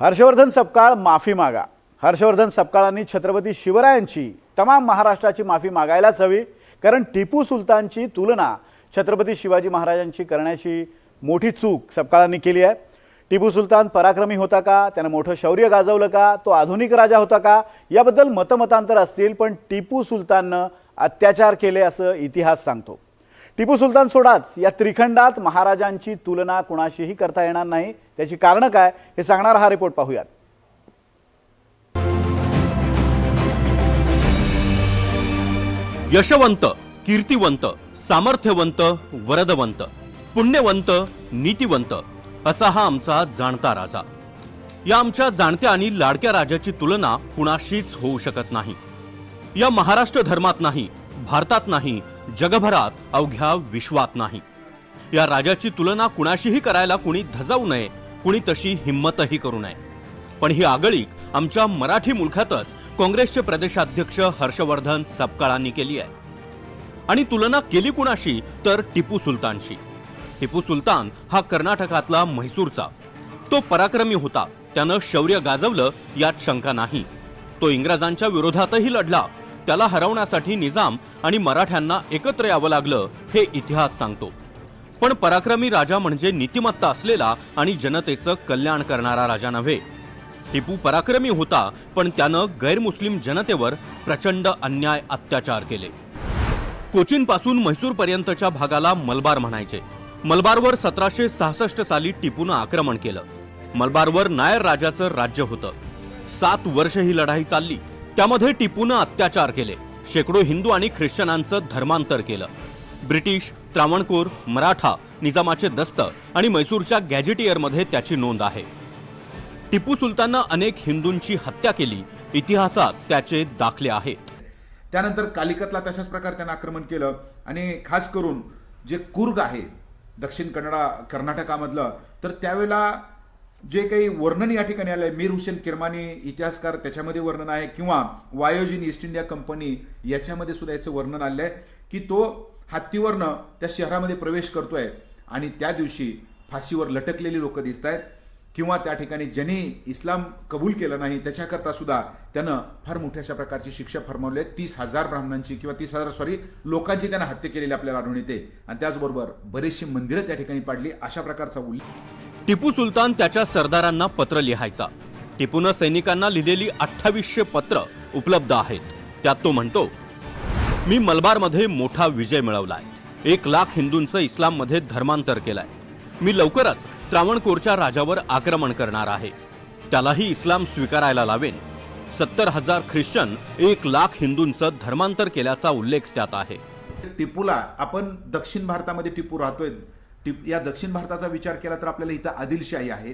हर्षवर्धन सपकाळ माफी मागा। हर्षवर्धन सपकाळांनी छत्रपती शिवरायांची तमाम महाराष्ट्राची माफी मागायलाच हवी, कारण टिपू सुलतानची तुलना छत्रपती शिवाजी महाराजांची करण्याची मोठी चूक सपकाळांनी केली आहे। टिपू सुलतान पराक्रमी होता का, त्याने मोठं शौर्य गाजवलं का, तो आधुनिक राजा होता का, याबद्दल मतमतांतर असतील, पण टिपू सुलताननं अत्याचार केले असं इतिहास सांगतो। टिपू सुलतान सोडाच या त्रिखंडात महाराजांची तुलना कुणाशीही करता येणार नाही। त्याची कारणं काय हे सांगणारा हा रिपोर्ट पाहूयात। यशवंत, कीर्तिवंत, सामर्थ्यवंत, वरदवंत, पुण्यवंत, नीतिवंत असा हा आमचा जाणता राजा। या आमच्या जाणत्या आणि लाडक्या राजाची तुलना कुणाशीच होऊ शकत नाही। या महाराष्ट्र धर्मात नाही, भारतात नाही, जगभरात, अवघ्या विश्वात नाही। या राजाची तुलना कुणाशीही करायला कुणी धजावू नये, कुणी तशी हिम्मतही करू नये। पण ही आगळीक आमच्या मराठी मुलखातच काँग्रेसचे प्रदेशाध्यक्ष हर्षवर्धन सपकाळांनी केली आहे। आणि तुलना केली कुणाशी, तर टिपू सुलतानशी। टिपू सुलतान हा कर्नाटकातला म्हैसूरचा। तो पराक्रमी होता, त्यानं शौर्य गाजवलं यात शंका नाही। तो इंग्रजांच्या विरोधातही लढला, त्याला हरवण्यासाठी निजाम आणि मराठ्यांना एकत्र यावं लागलं हे इतिहास सांगतो। पण पराक्रमी राजा म्हणजे नीतिमत्ता असलेला आणि जनतेचं कल्याण करणारा राजा नव्हे। टिपू पराक्रमी होता, पण त्यानं गैरमुस्लिम जनतेवर प्रचंड अन्याय अत्याचार केले। कोचीन पासून म्हैसूर पर्यंतच्या भागाला मलबार म्हणायचे। मलबारवर 1766 साली टिपूनं आक्रमण केलं। मलबारवर नायर राजाचं राज्य होतं। 7 वर्ष ही लढाई चालली, त्यामध्ये टिपूनं अत्याचार केले। शेकडो हिंदू आणि ख्रिश्चनांचं धर्मांतर केलं। ब्रिटिश, त्रावणकोर, मराठा, निजामाचे दस्त आणि म्हैसूरच्या गॅजेटियरमध्ये त्याची नोंद आहे। टिपू सुलताननं अनेक हिंदूंची हत्या केली, इतिहासात त्याचे दाखले आहेत। त्यानंतर कालिकतला तशाच प्रकारे त्यानं आक्रमण केलं आणि खास करून जे कुर्ग आहे दक्षिण कर्नाटकामधलं, तर त्यावेळेला जे काही वर्णन या ठिकाणी आलंय, मीर हुसेन किरमानी इतिहासकार त्याच्यामध्ये वर्णन आहे, किंवा वायोजिन ईस्ट इंडिया कंपनी याच्यामध्ये सुद्धा याचं वर्णन आलं आहे की तो हत्तीवरनं त्या शहरामध्ये प्रवेश करतोय आणि त्या दिवशी फाशीवर लटकलेली लोक दिसत आहेत, किंवा त्या ठिकाणी ज्यांनी इस्लाम कबूल केलं नाही त्याच्याकरता सुद्धा त्यानं फार मोठ्या अशा प्रकारची शिक्षा फरमावली आहे। 30,000 ब्राह्मणांची किंवा 30,000 लोकांची त्यानं हत्या केलेली आपल्याला आढळून येते। आणि त्याचबरोबर बरेचशी मंदिरं त्या ठिकाणी पाडली, अशा प्रकारचा उल्लेख। टिपू सुलतान त्याच्या सरदारांना पत्र लिहायचा। टिपूनं सैनिकांना लिहिलेली 2800 पत्र उपलब्ध आहेत। त्यात तो म्हणतो, मी मलबारमध्ये मोठा विजय मिळवलाय, 1 लाख हिंदूंचं इस्लाममध्ये धर्मांतर केलंय। मी लवकरच त्रावणकोरच्या राजावर आक्रमण करणार आहे, त्यालाही इस्लाम स्वीकारायला लावेन। 70,000 ख्रिश्चन, 1 लाख हिंदूंचं धर्मांतर केल्याचा उल्लेख त्यात आहे। टिपूला आपण दक्षिण भारतामध्ये टिपू राहतोय, या दक्षिण भारताचा विचार केला तर आपल्याला इथं आदिलशाही आहे,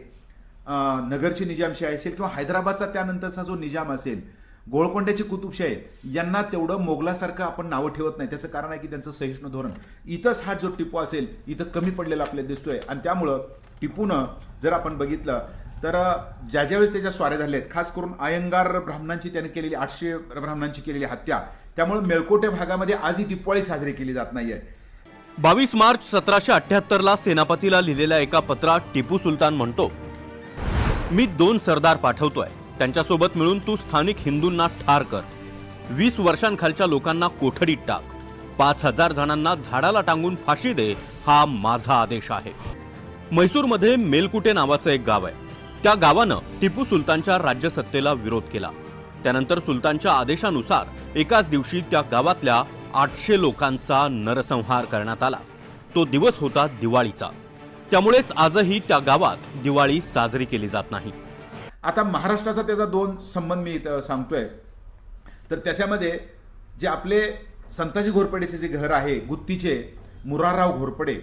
नगरची निजामशाही असेल, किंवा हैदराबादचा त्यानंतरचा जो निजाम असेल, गोळकोंड्याची कुतुबशाही, यांना तेवढं मोगलासारखं आपण नावं ठेवत नाही। त्याचं कारण आहे की त्यांचं सहिष्णू धोरण। इथंच हा जो टिपू असेल इथं कमी पडलेला आपल्याला दिसतोय। आणि त्यामुळं टिपूनं जर आपण बघितलं तर ज्यावेळेस त्याच्या स्वाऱ्या झाल्या आहेत, खास करून अयंगार ब्राह्मणांची त्याने केलेली 800 ब्राह्मणांची केलेली हत्या, त्यामुळे मेळकोटे भागामध्ये आजही दिवाळी साजरी केली जात नाहीये। 22 मार्च 1778 ला सेनापतीला लिहिलेल्या एका पत्रात टिपू सुलतान म्हणतो, मी 2 सरदार पाठवतोय, त्यांच्यासोबत मिळून तू स्थानिक हिंदूंना ठार कर, 20 वर्षांखालच्या लोकांना कोठडीत टाक, 5000 जणांना झाडाला टांगून फाशी दे, हा माझा आदेश आहे। म्हैसूरमध्ये मेलकुटे नावाचं एक गाव आहे। त्या गावानं टिपू सुलतानच्या राज्यसत्तेला विरोध केला। त्यानंतर सुलतानच्या आदेशानुसार एकाच दिवशी त्या गावातल्या 800 लोकांचा नरसंहार करण्यात आला। तो दिवस होता दिवाळीचा, त्यामुळेच आजही त्या गावात दिवाळी साजरी केली जात नाही। आता महाराष्ट्राचा त्याचा 2 संबंध मी इथं सांगतोय, तर त्याच्यामध्ये जे आपले संताजी घोरपडेचे जे घर आहे गुत्तीचे मुरारराव घोरपडे,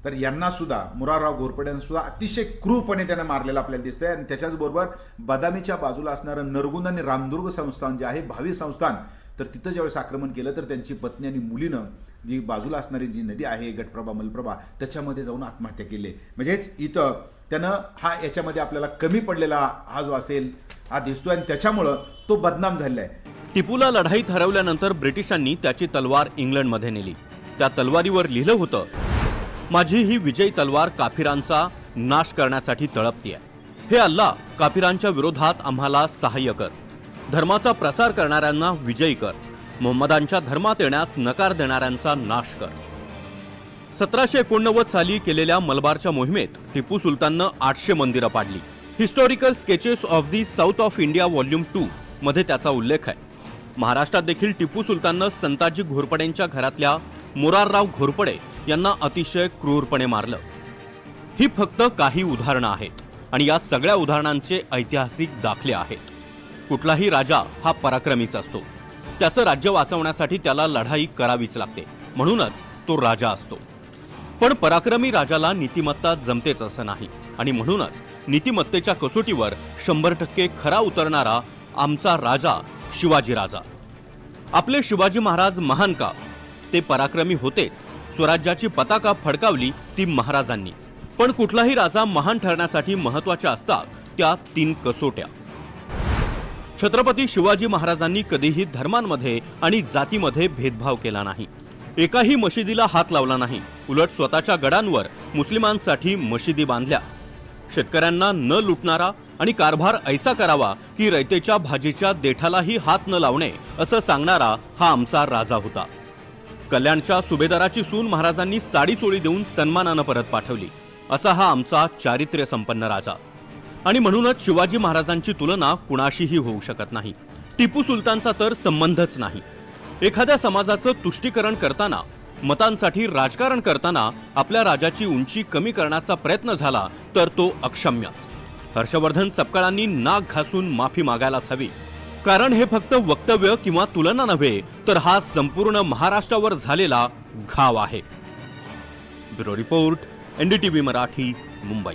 तर यांना सुद्धा मुरारराव घोरपड्यांना सुद्धा अतिशय क्रूरपणे त्याने मारलेलं आपल्याला दिसतंय। आणि त्याच्याच बरोबर बदामीच्या बाजूला असणारं नरगुंद आणि रामदुर्ग संस्थान जे आहे, भावी संस्थान, तर तिथं ज्यावेळेस आक्रमण केलं तर त्यांची पत्नी आणि मुलीनं जी बाजूला असणारी जी नदी आहे गटप्रभा मलप्रभा त्याच्यामध्ये जाऊन आत्महत्या केली। म्हणजेच इथं त्यानं हा याच्यामध्ये आपल्याला कमी पडलेला हा जो असेल हा दिसतोय, आणि त्याच्यामुळं तो बदनाम झालेला आहे। टिपूला लढाईत हरवल्यानंतर ब्रिटिशांनी त्याची तलवार इंग्लंडमध्ये नेली। त्या तलवारीवर लिहिलं होतं, माझी ही विजयी तलवार काफिरांचा नाश करण्यासाठी तळपतीये। हे अल्लाह काफिरांच्या विरोधात आम्हाला सहाय्य कर, धर्माचा प्रसार करणाऱ्यांना विजयी कर, मोहम्मदांच्या धर्मात येण्यास नकार देणाऱ्यांचा नाश कर. 1789 साली केलेल्या मलबारच्या मोहिमेत टिपू सुलताननं 800 मंदिरं पाडली. Historical sketches of the south of India volume 2 मध्ये त्याचा उल्लेख आहे. महाराष्ट्रात देखील टिपू सुलताननं संताजी घोरपडेंच्या घरातल्या मोरारराव घोरपडे यांना अतिशय क्रूरपणे मारलं. ही फक्त काही उदाहरणं आहेत आणि या सगळ्या उदाहरणांचे ऐतिहासिक दाखले आहेत. कुठलाही राजा हा पराक्रमीच असतो. त्याचं राज्य वाचवण्यासाठी त्याला लढाई करावीच लागते, म्हणूनच तो राजा असतो. पण पराक्रमी राजाला नीतिमत्ता जमतेच असं नाही आणि म्हणूनच नीतिमत्तेच्या कसोटीवर 100% खरा उतरणारा आमचा राजा शिवाजी राजा. आपले शिवाजी महाराज महान का? ते पराक्रमी होतेच. स्वराज्याची पताका फडकावली ती महाराजांनीच. पण कुठलाही राजा महान ठरण्यासाठी महत्वाच्या असतात त्या 3 कसोट्या. छत्रपती शिवाजी महाराजांनी कधीही धर्मांमध्ये आणि जातीमध्ये भेदभाव केला नाही. एकाही मशिदीला हात लावला नाही. उलट स्वतःच्या गडांवर मुस्लिमांसाठी मशिदी बांधल्या. शेतकऱ्यांना न लुटणारा आणि कारभार ऐसा करावा की रयतेच्या भाजीच्या देठालाही हात न लावणे असं सांगणारा हा आमचा राजा होता. कल्याणच्या सुभेदाराची सून महाराजांनी साडी चोळी देऊन सन्मानानं परत पाठवली. असा हा आमचा चारित्र्य संपन्न राजा. आणि म्हणूनच शिवाजी महाराजांची तुलना कुणाशीही होऊ शकत नाही. टिपू सुलतानचा तर संबंधच नाही. एखाद्या समाजाचं तुष्टीकरण करताना, मतांसाठी राजकारण करताना आपल्या राजाची उंची कमी करण्याचा प्रयत्न झाला तर तो अक्षम्यच. हर्षवर्धन सपकाळांनी नाक घासून माफी मागायलाच हवी. कारण हे फक्त वक्तव्य किंवा तुलना नव्हे, तर हा संपूर्ण महाराष्ट्रावर झालेला घाव आहे. Bureau report, NDTV Marathi, Mumbai.